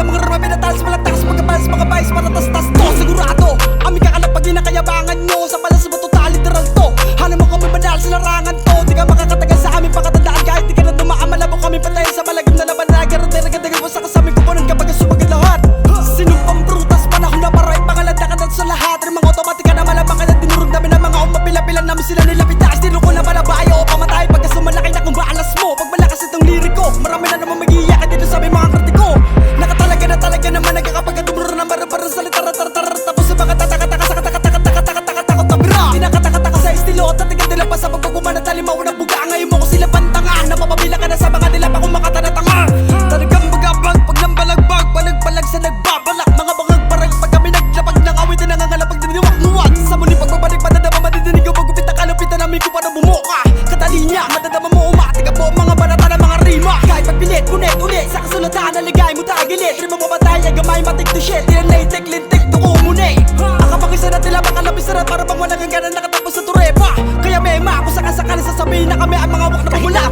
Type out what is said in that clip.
mga rama pinatalas, malagtakas, magkabalas, mga bayis, maratas-tas to. Sigurado, aming kakalapagin na kayabangan nyo. Sa balas mo total, literal to. Hanap mo kami banal sa larangan to. Di ka makakatagal sa aming pakatandaan. Kahit di ka na dumaan, malabo kami patayin sa malagim na laban. Nagaraday mo sa kasama kupunan kapag asubagin lahat. Sinumpang brutas, panahon na para ipangalad na kanan sa lahat. Rin mga otomatika na malabang ka na dinurog namin ng mga umapila-pila namin sila nilapitas. Dinuko na malabayo o pamatay pagka sumalaki na kung baalas mo. Pag malakas itong liriko, marami na naman mag-iiyak dito sa aming mga kritiko. Nakatalaga na talaga naman nagkakapag dumuro na marang sa litara-tar-tar. Tapos sa mga tataka-taka sa kataka-taka-taka-taka-taka-taka tabira. Tinakataka-taka sa estilo at tatigan nila pa sa pagkukuman at talimaw ng buga. Ngayon mo ko sila pantangan, napapabila ka na sa mga nila pa kung makatana-tanga. Talagang magabag pag nambalagbag, palag-palag sa nagbabalak. Mga bangag parang pag kami naglapag ng awit na nangangalapag na niwag-nuwag. Sa muli pagbabalik madadama madidinig yung magupit na kalupitan namin ko para bumuka. Katalinya, madadama mo umatig po mga banata ng mga rima. Kahit pagpilit, kunit, ulit sa kasulatan na ligay mo tagilit. Rima mo batay, gamay, matik to shit. Tinanay-tik, lintik, tuko muni. Ang kapag-isa na tila makalabis na para bang walang hangganan nakatapos sa turepa. Kaya mema, kung sakasakali sasabihin na kami ang mga wak na pamula.